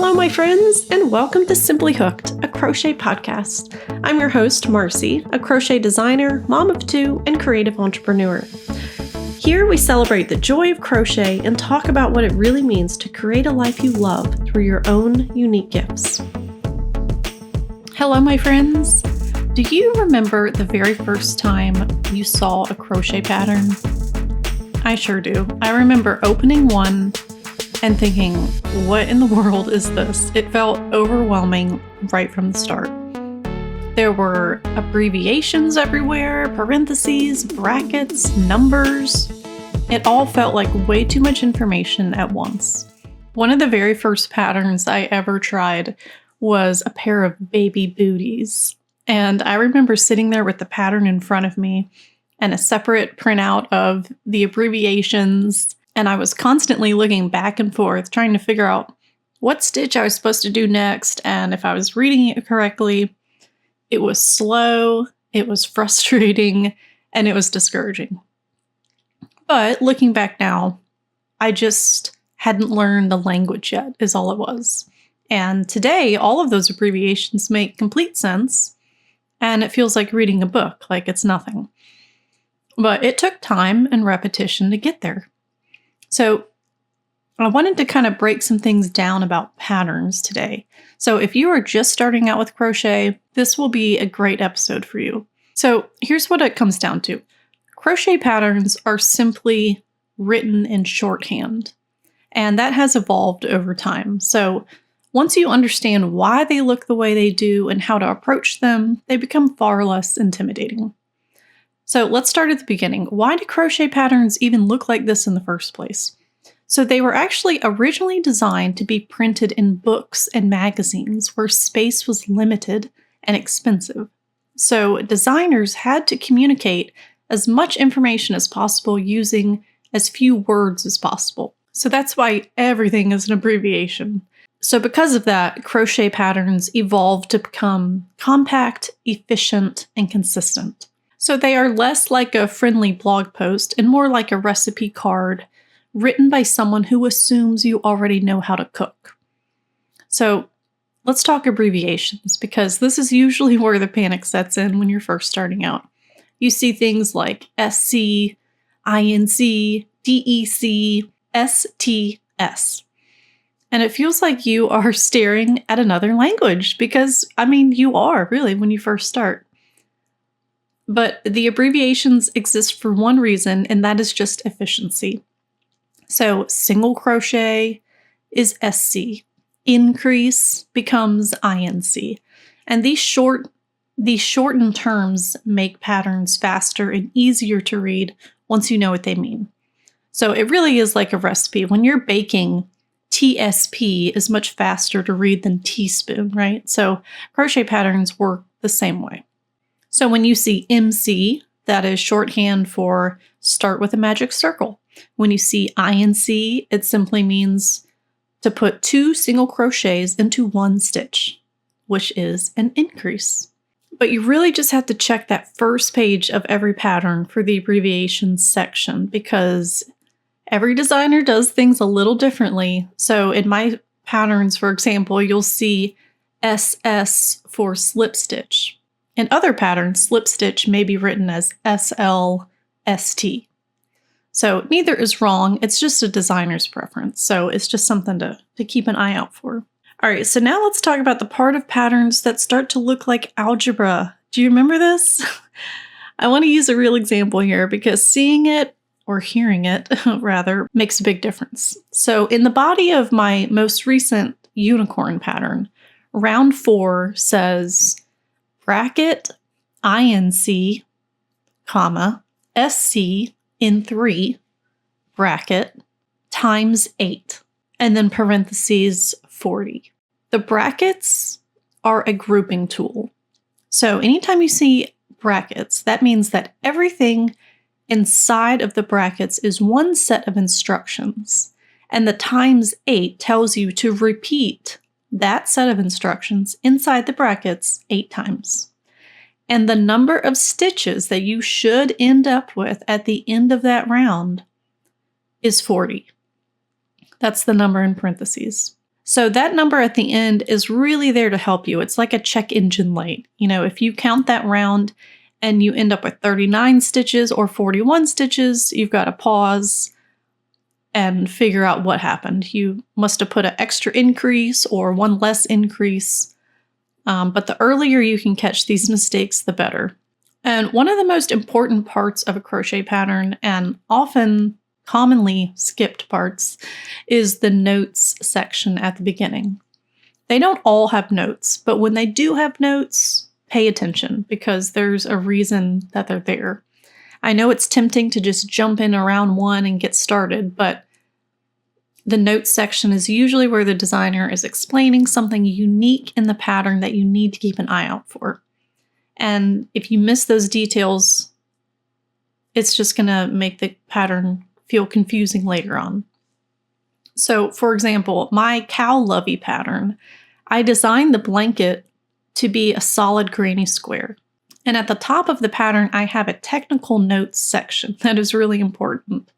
Hello, my friends, and welcome to Simply Hooked, a crochet podcast. I'm your host, Marcy, a crochet designer, mom of two, and creative entrepreneur. Here we celebrate the joy of crochet and talk about what it really means to create a life you love through your own unique gifts. Hello, my friends. Do you remember the very first time you saw a crochet pattern? I sure do. I remember opening one and thinking, what in the world is this? It felt overwhelming right from the start. There were abbreviations everywhere, parentheses, brackets, numbers. It all felt like way too much information at once. One of the very first patterns I ever tried was a pair of baby booties. And I remember sitting there with the pattern in front of me and a separate printout of the abbreviations. And I was constantly looking back and forth, trying to figure out what stitch I was supposed to do next, and if I was reading it correctly. It was slow, it was frustrating, and it was discouraging. But looking back now, I just hadn't learned the language yet, is all it was. And today, all of those abbreviations make complete sense, and it feels like reading a book, like it's nothing. But it took time and repetition to get there. So I wanted to kind of break some things down about patterns today. So if you are just starting out with crochet, this will be a great episode for you. So here's what it comes down to. Crochet patterns are simply written in shorthand, and that has evolved over time. So once you understand why they look the way they do and how to approach them, they become far less intimidating. So let's start at the beginning. Why do crochet patterns even look like this in the first place? So they were actually originally designed to be printed in books and magazines where space was limited and expensive. So designers had to communicate as much information as possible using as few words as possible. So that's why everything is an abbreviation. So because of that, crochet patterns evolved to become compact, efficient, and consistent. So they are less like a friendly blog post and more like a recipe card written by someone who assumes you already know how to cook. So let's talk abbreviations, because this is usually where the panic sets in when you're first starting out. You see things like SC, INC, DEC, STS. And it feels like you are staring at another language because, you are really when you first start. But the abbreviations exist for one reason, and that is just efficiency. So single crochet is SC, increase becomes INC. And these shortened terms make patterns faster and easier to read once you know what they mean. So it really is like a recipe. When you're baking, TSP is much faster to read than teaspoon, right? So crochet patterns work the same way. So when you see MC, that is shorthand for start with a magic circle. When you see INC, it simply means to put 2 single crochets into 1 stitch, which is an increase. But you really just have to check that first page of every pattern for the abbreviations section, because every designer does things a little differently. So in my patterns, for example, you'll see SS for slip stitch. In other patterns, slip stitch may be written as SLST. So neither is wrong, it's just a designer's preference. So it's just something to keep an eye out for. All right, so now let's talk about the part of patterns that start to look like algebra. Do you remember this? I want to use a real example here because seeing it, or hearing it rather, makes a big difference. So in the body of my most recent unicorn pattern, round 4 says bracket INC, comma, SC in 3, bracket, times 8, and then parentheses 40. The brackets are a grouping tool. So anytime you see brackets, that means that everything inside of the brackets is one set of instructions, and the times 8 tells you to repeat that set of instructions inside the brackets 8 times. And the number of stitches that you should end up with at the end of that round is 40. That's the number in parentheses. So that number at the end is really there to help you. It's like a check engine light. If you count that round and you end up with 39 stitches or 41 stitches, you've got to pause and figure out what happened. You must have put an extra increase or one less increase. But the earlier you can catch these mistakes, the better. And one of the most important parts of a crochet pattern, and often commonly skipped parts, is the notes section at the beginning. They don't all have notes, but when they do have notes, pay attention because there's a reason that they're there. I know it's tempting to just jump in around one and get started, but the notes section is usually where the designer is explaining something unique in the pattern that you need to keep an eye out for. And if you miss those details, it's just going to make the pattern feel confusing later on. So, for example, my cow lovey pattern, I designed the blanket to be a solid granny square. And at the top of the pattern, I have a technical notes section that is really important.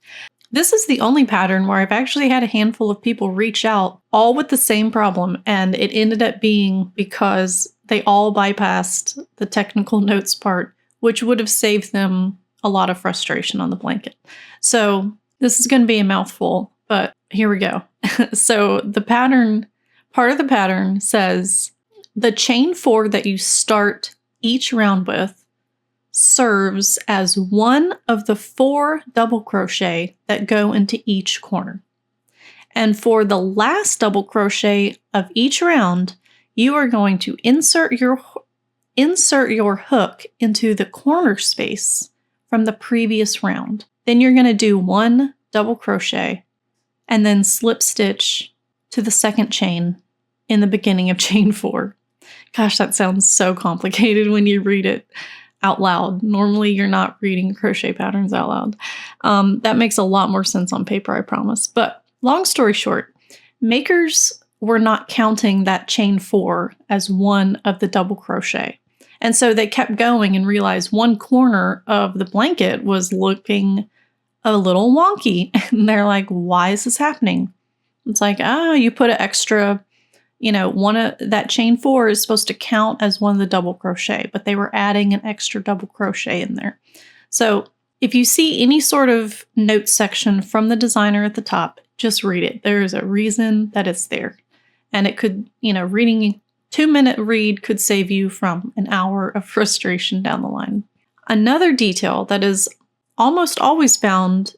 This is the only pattern where I've actually had a handful of people reach out, all with the same problem, and it ended up being because they all bypassed the technical notes part, which would have saved them a lot of frustration on the blanket. So this is going to be a mouthful, but here we go. So the pattern, part of the pattern says, the chain 4 that you start each round with serves as one of the 4 double crochet that go into each corner. And for the last double crochet of each round, you are going to insert your hook into the corner space from the previous round. Then you're going to do 1 double crochet and then slip stitch to the second chain in the beginning of chain 4. Gosh, that sounds so complicated when you read it out loud. Normally, you're not reading crochet patterns out loud. That makes a lot more sense on paper, I promise. But long story short, makers were not counting that chain 4 as one of the double crochet. And so they kept going and realized one corner of the blanket was looking a little wonky. And they're like, why is this happening? It's like, you put an extra, one of that chain 4 is supposed to count as one of the double crochet, but they were adding an extra double crochet in there. So if you see any sort of note section from the designer at the top, just read it. There is a reason that it's there. And it could, reading 2-minute read could save you from an hour of frustration down the line. Another detail that is almost always found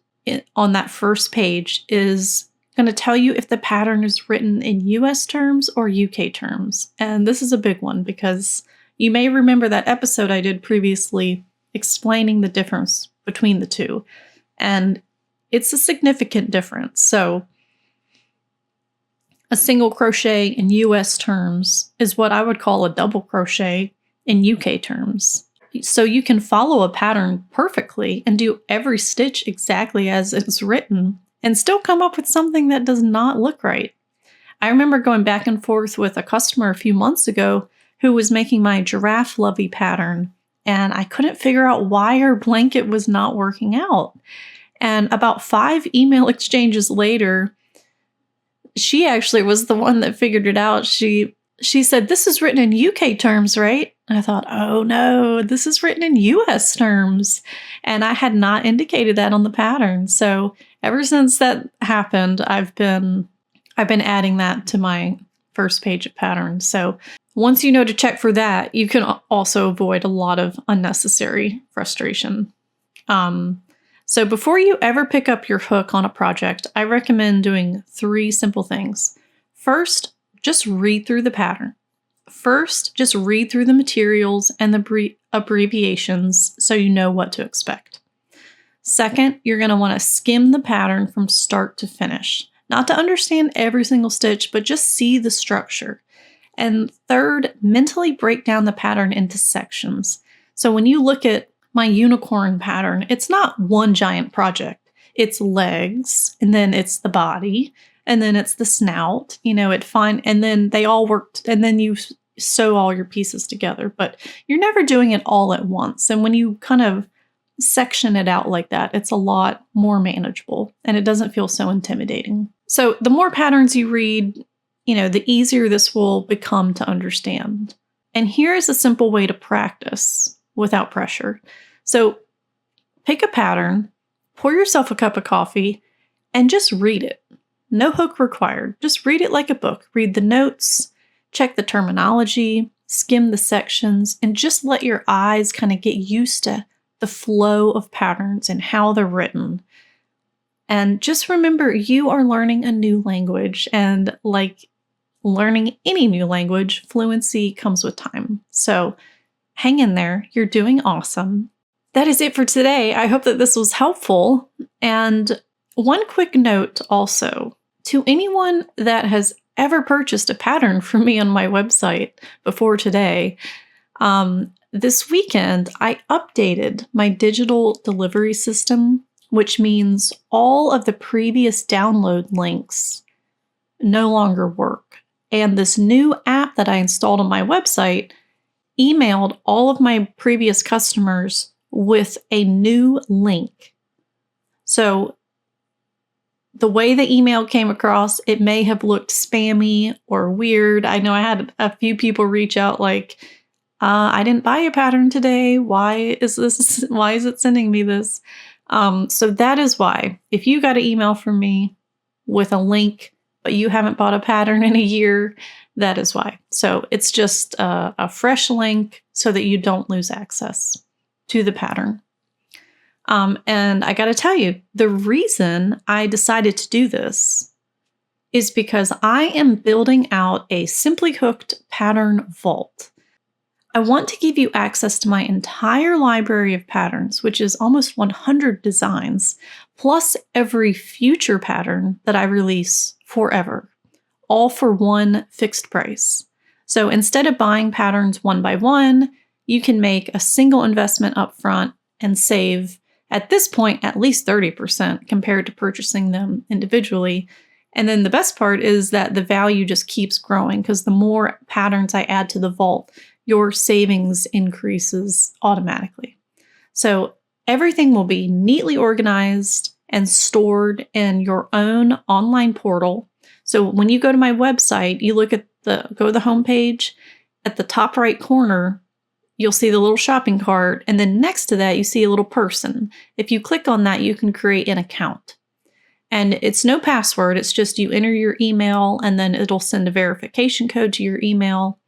on that first page is going to tell you if the pattern is written in US terms or UK terms. And this is a big one because you may remember that episode I did previously explaining the difference between the two. And it's a significant difference. So a single crochet in US terms is what I would call a double crochet in UK terms. So you can follow a pattern perfectly and do every stitch exactly as it's written and still come up with something that does not look right. I remember going back and forth with a customer a few months ago who was making my giraffe lovey pattern, and I couldn't figure out why her blanket was not working out. And about 5 email exchanges later, she actually was the one that figured it out. She said, "This is written in UK terms, right?" And I thought, oh no, this is written in US terms. And I had not indicated that on the pattern. So ever since that happened, I've been adding that to my first page of patterns. So once you know to check for that, you can also avoid a lot of unnecessary frustration. So before you ever pick up your hook on a project, I recommend doing 3 simple things. First, just read through the pattern. First, just read through the materials and the abbreviations so you know what to expect. Second, you're going to want to skim the pattern from start to finish. Not to understand every single stitch, but just see the structure. And third, mentally break down the pattern into sections. So when you look at my unicorn pattern, it's not one giant project. It's legs, and then it's the body, and then it's the snout, and then they all work, and then you sew all your pieces together, but you're never doing it all at once. And when you kind of section it out like that, it's a lot more manageable and it doesn't feel so intimidating. So the more patterns you read, the easier this will become to understand. And here's a simple way to practice without pressure. So pick a pattern, pour yourself a cup of coffee, and just read it. No hook required. Just read it like a book. Read the notes, check the terminology, skim the sections, and just let your eyes kind of get used to the flow of patterns and how they're written. And just remember, you are learning a new language, and like learning any new language, fluency comes with time. So hang in there. You're doing awesome. That is it for today. I hope that this was helpful. And one quick note also, to anyone that has ever purchased a pattern from me on my website before today, this weekend I updated my digital delivery system, which means all of the previous download links no longer work. And this new app that I installed on my website emailed all of my previous customers with a new link. So the way the email came across, it may have looked spammy or weird. I know I had a few people reach out like, I didn't buy a pattern today. Why is it sending me this? So that is why. If you got an email from me with a link, but you haven't bought a pattern in a year, that is why. So it's just a fresh link so that you don't lose access to the pattern. And I got to tell you, the reason I decided to do this is because I am building out a Simply Hooked pattern vault. I want to give you access to my entire library of patterns, which is almost 100 designs, plus every future pattern that I release forever, all for one fixed price. So instead of buying patterns one by one, you can make a single investment up front and save, at this point, at least 30% compared to purchasing them individually. And then the best part is that the value just keeps growing because the more patterns I add to the vault, your savings increases automatically. So everything will be neatly organized and stored in your own online portal. So when you go to my website, you go to the homepage, at the top right corner, you'll see the little shopping cart, and then next to that, you see a little person. If you click on that, you can create an account. And it's no password, it's just you enter your email, and then it'll send a verification code to your email.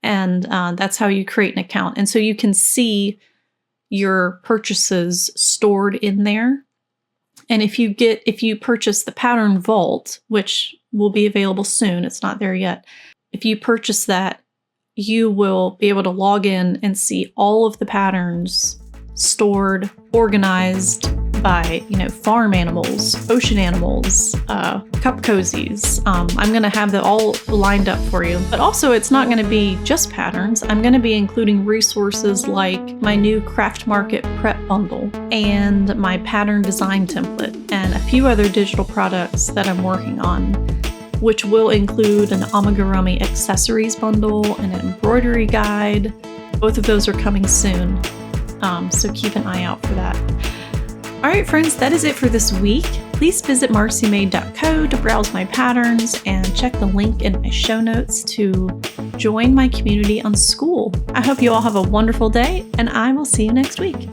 And that's how you create an account. And so you can see your purchases stored in there. And if you purchase the pattern vault, which will be available soon, it's not there yet. If you purchase that, you will be able to log in and see all of the patterns stored, organized by, farm animals, ocean animals, cup cozies. I'm going to have that all lined up for you. But also, it's not going to be just patterns. I'm going to be including resources like my new Craft Market Prep Bundle and my pattern design template and a few other digital products that I'm working on, which will include an amigurumi accessories bundle and an embroidery guide. Both of those are coming soon, so keep an eye out for that. All right, friends, that is it for this week. Please visit marcymade.co to browse my patterns and check the link in my show notes to join my community on School. I hope you all have a wonderful day, and I will see you next week.